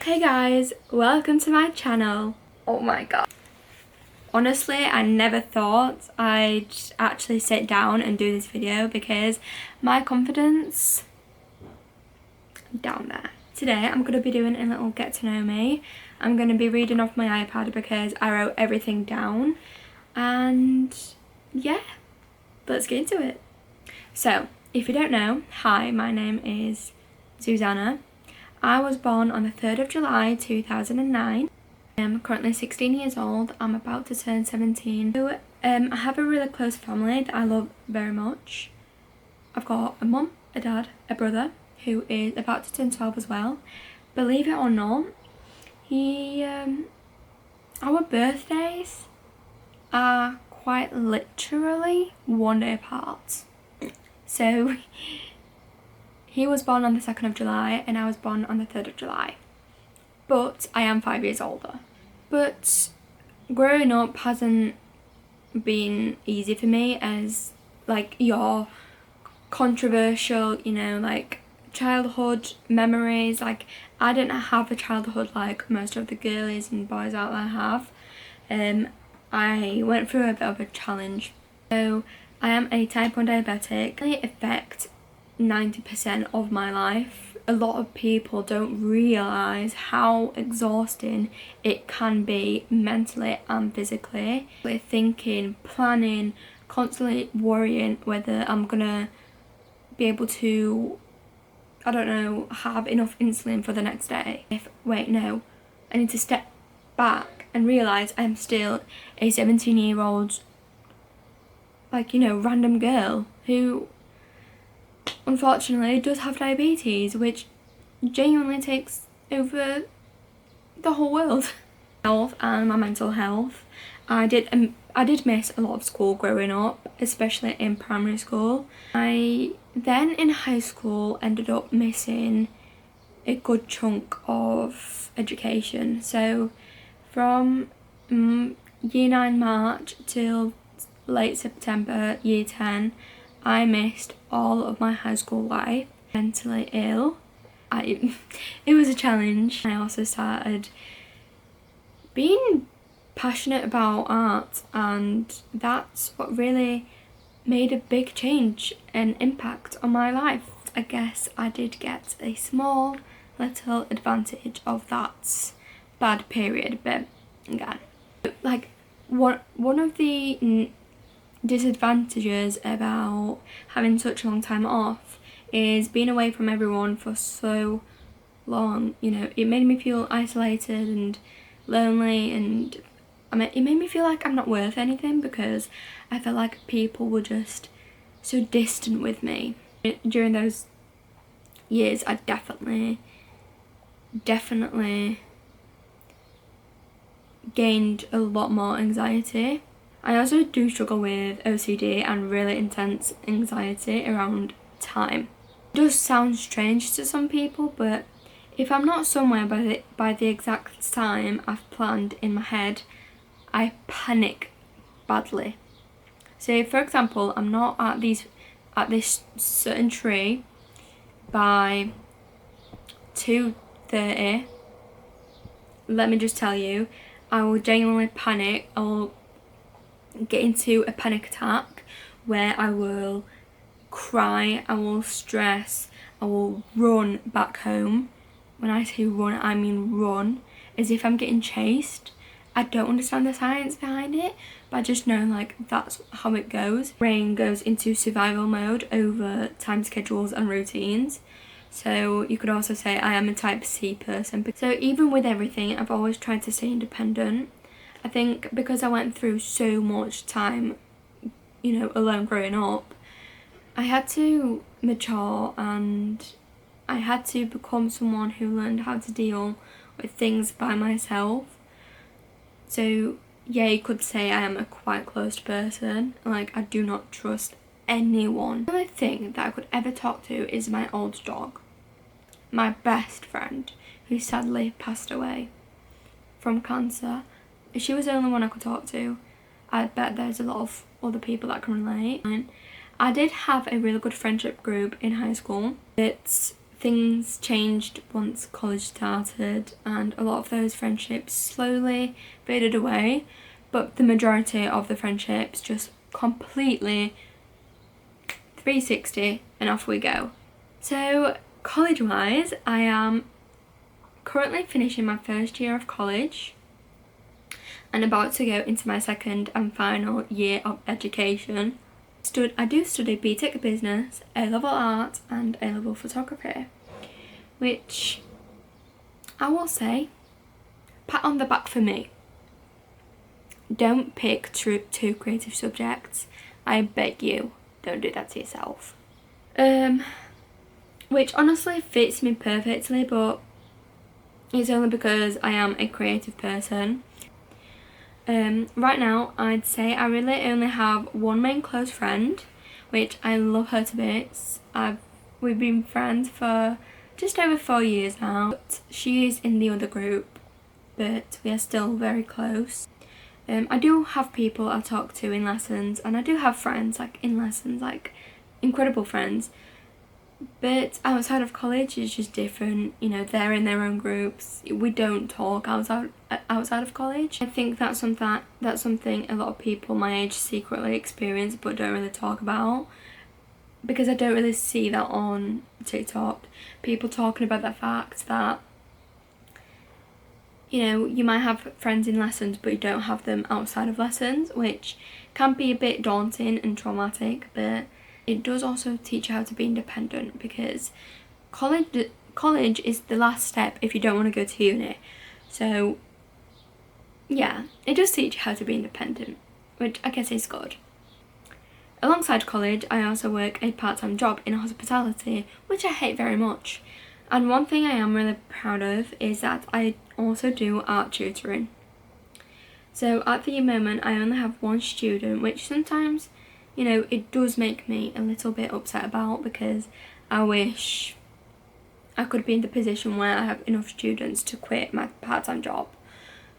Hey guys, welcome to my channel. Oh my god. Honestly, I never thought I'd actually sit down and do this video because my confidence down there. Today I'm going to be doing a little get to know me. I'm going to be reading off my iPad because I wrote everything down, and yeah, let's get into it. So, if you don't know, hi, my name is Susanna. I was born on the 3rd of July 2009. I'm currently 16 years old. I'm about to turn 17. So, I have a really close family that I love very much. I've got a mum, a dad, a brother who is about to turn 12 as well. Believe it or not, our birthdays are quite literally one day apart. So he was born on the 2nd of July and I was born on the 3rd of July. But I am 5 years older. But growing up hasn't been easy for me, as like your controversial, like childhood memories. Like, I didn't have a childhood like most of the girlies and boys out there have. I went through a bit of a challenge. So I am a type 1 diabetic. It affects 90% of my life. A lot of people don't realise how exhausting it can be mentally and physically. We're thinking, planning, constantly worrying whether I'm gonna be able to, I don't know, have enough insulin for the next day. Wait, no, I need to step back and realise I'm still a 17-year-old, random girl who unfortunately does have diabetes, which genuinely takes over the whole world. Health and my mental health. I did miss a lot of school growing up, especially in primary school. I then in high school ended up missing a good chunk of education. So from year 9 March till late September year 10, I missed all of my high school life. Mentally ill. It was a challenge. I also started being passionate about art, and that's what really made a big change and impact on my life. I guess I did get a small little advantage of that bad period, but again, one of the disadvantages about having such a long time off is being away from everyone for so long. It made me feel isolated and lonely, and it made me feel like I'm not worth anything because I felt like people were just so distant with me. During those years I definitely gained a lot more anxiety. I also do struggle with OCD and really intense anxiety around time. It does sound strange to some people, but if I'm not somewhere by the exact time I've planned in my head, I panic badly. So for example, I'm not at this certain tree by 2:30. Let me just tell you, I will genuinely panic. I will get into a panic attack where I will cry, I will stress, I will run back home. When I say run, I mean run, as if I'm getting chased. I don't understand the science behind it, but I just know that's how it goes. Brain goes into survival mode over time schedules and routines. So you could also say I am a type C person. So even with everything, I've always tried to stay independent. I think because I went through so much time, alone growing up, I had to mature and I had to become someone who learned how to deal with things by myself. So yeah, you could say I am a quite closed person. I do not trust anyone. The only thing that I could ever talk to is my old dog, my best friend, who sadly passed away from cancer. She was the only one I could talk to. I bet there's a lot of other people that can relate. I did have a really good friendship group in high school. It's things changed once college started, and a lot of those friendships slowly faded away, but the majority of the friendships just completely 360 and off we go. So college wise, I am currently finishing my first year of college and about to go into my second and final year of education. I do study BTEC Business, A-level Art and A-level Photography, which I will say, pat on the back for me. Don't pick two creative subjects. I beg you, don't do that to yourself. Which honestly fits me perfectly, but it's only because I am a creative person. Right now, I'd say I really only have one main close friend, which I love her to bits. We've been friends for just over 4 years now. She is in the other group, but we are still very close. I do have people I talk to in lessons, and I do have friends like in lessons, like incredible friends. But outside of college it's just different, you know, they're in their own groups. We don't talk outside of college. I think that's something a lot of people my age secretly experience but don't really talk about, because I don't really see that on TikTok. People talking about the fact that, you know, you might have friends in lessons but you don't have them outside of lessons, which can be a bit daunting and traumatic, but it does also teach you how to be independent, because college is the last step if you don't want to go to uni. So yeah, it does teach you how to be independent, which I guess is good. Alongside college, I also work a part-time job in hospitality, which I hate very much. And one thing I am really proud of is that I also do art tutoring. So at the moment I only have one student, which sometimes, you know, it does make me a little bit upset about, because I wish I could be in the position where I have enough students to quit my part-time job,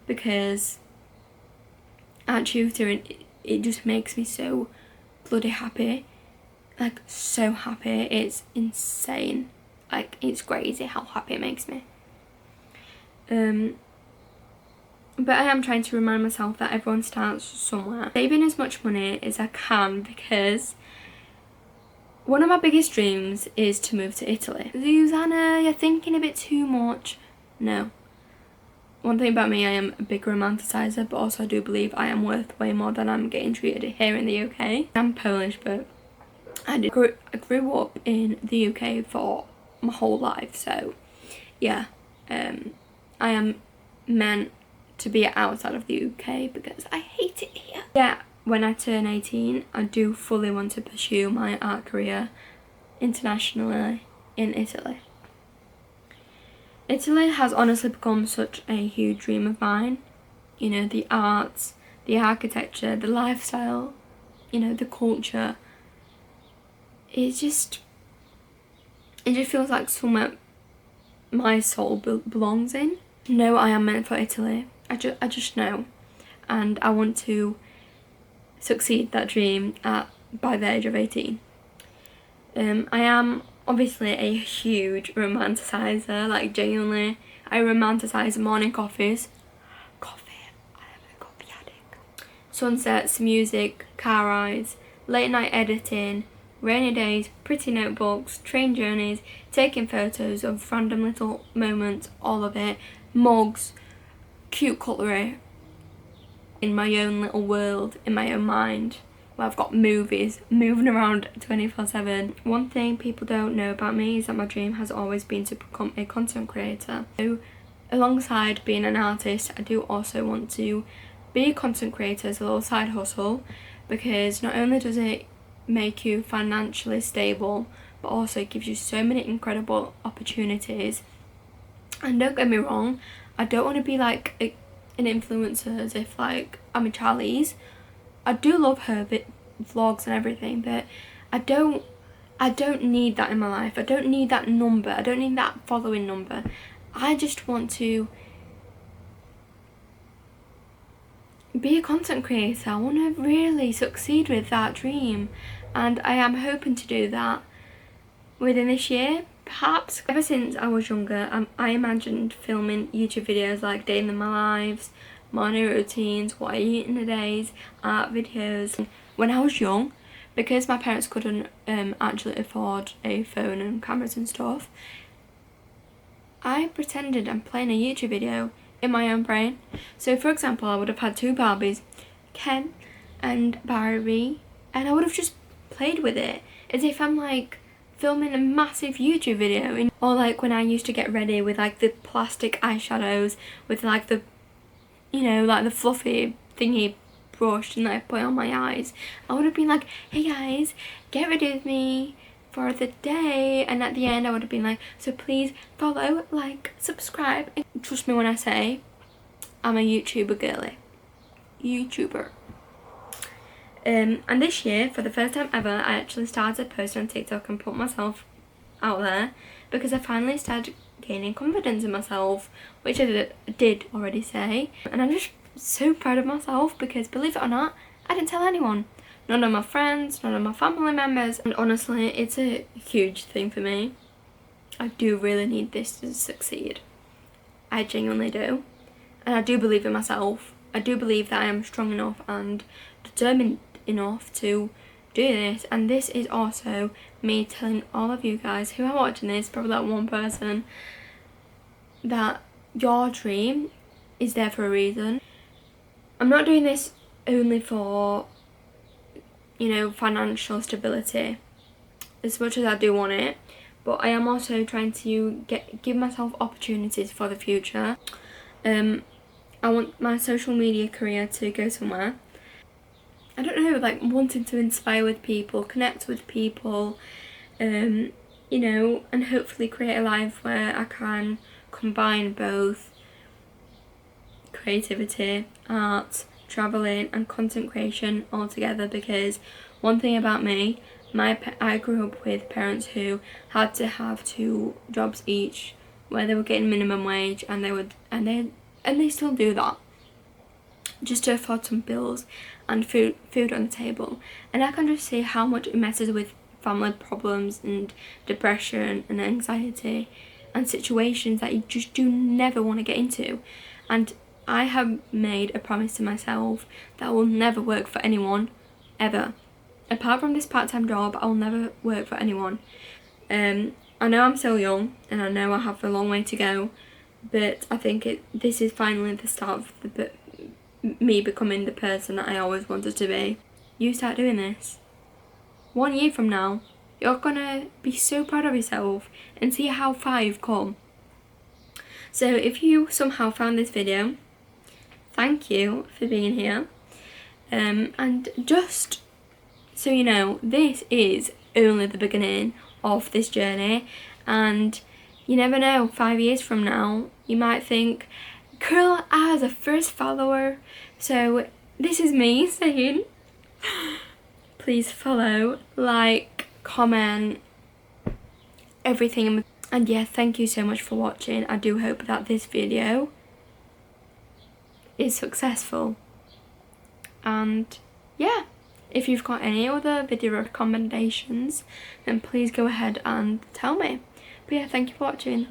because art tutoring, it just makes me so bloody happy, like so happy. It's insane, like it's crazy how happy it makes me. But I am trying to remind myself that everyone starts somewhere. Saving as much money as I can, because one of my biggest dreams is to move to Italy. Susanna, you're thinking a bit too much. No. One thing about me, I am a big romanticizer, but also I do believe I am worth way more than I'm getting treated here in the UK. I'm Polish, but I grew up in the UK for my whole life, so yeah. I am meant to be outside of the UK because I hate it here. Yeah, when I turn 18, I do fully want to pursue my art career internationally in Italy. Italy has honestly become such a huge dream of mine. You know, the arts, the architecture, the lifestyle, you know, the culture. It just feels like somewhere my soul belongs in. No, I am meant for Italy. I just know, and I want to succeed that dream by the age of 18. I am obviously a huge romanticizer, like genuinely. I romanticize morning coffees. I am a coffee addict. Sunsets, music, car rides, late night editing, rainy days, pretty notebooks, train journeys, taking photos of random little moments, all of it, mugs, cute cutlery, in my own little world, in my own mind, where I've got movies moving around 24/7. One thing people don't know about me is that my dream has always been to become a content creator. So alongside being an artist, I do also want to be a content creator as a little side hustle, because not only does it make you financially stable, but also it gives you so many incredible opportunities. And don't get me wrong, I don't want to be like an influencer as if like I'm a Charlie's. I do love her vlogs and everything, but I don't need that in my life. I don't need that number. I don't need that following number. I just want to be a content creator. I want to really succeed with that dream, and I am hoping to do that within this year, perhaps ever since I was younger, I imagined filming YouTube videos like day in my lives, morning routines, what I eat in the days, art videos. When I was young, because my parents couldn't actually afford a phone and cameras and stuff, I pretended I'm playing a YouTube video in my own brain. So for example, I would have had two Barbies, Ken and Barbie, and I would have just played with it as if I'm like filming a massive YouTube video. Or like when I used to get ready with like the plastic eyeshadows with like the, you know, like the fluffy thingy brush and like put on my eyes, I would have been like, hey guys, get ready with me for the day, and at the end I would have been like, so please follow, like, subscribe. And trust me when I say I'm a YouTuber girly. YouTuber. And this year, for the first time ever, I actually started posting on TikTok and put myself out there because I finally started gaining confidence in myself, which I did already say. And I'm just so proud of myself because, believe it or not, I didn't tell anyone. None of my friends, none of my family members, and honestly, it's a huge thing for me. I do really need this to succeed. I genuinely do. And I do believe in myself. I do believe that I am strong enough and determined enough to do this. And this is also me telling all of you guys who are watching this, probably that one person, that your dream is there for a reason. I'm not doing this only for, you know, financial stability, as much as I do want it, but I am also trying to give myself opportunities for the future. I want my social media career to go somewhere. I don't know, like wanting to inspire with people, connect with people, you know, and hopefully create a life where I can combine both creativity, art, travelling and content creation all together. Because one thing about me, I grew up with parents who had to have 2 jobs each, where they were getting minimum wage, and they still do that just to afford some bills and food on the table. And I can just see how much it messes with family problems and depression and anxiety and situations that you just do never want to get into. And I have made a promise to myself that I will never work for anyone, ever. Apart from this part-time job, I will never work for anyone. I know I'm still young, and I know I have a long way to go, but I think this is finally the start of me becoming the person that I always wanted to be. You start doing this. 1 year from now, you're gonna be so proud of yourself and see how far you've come. So if you somehow found this video, thank you for being here. And just so you know, this is only the beginning of this journey, and you never know, 5 years from now, you might think, girl, I was a first follower. So this is me saying, please follow, like, comment, everything. And yeah, thank you so much for watching. I do hope that this video is successful. And yeah, if you've got any other video recommendations, then please go ahead and tell me. But yeah, thank you for watching.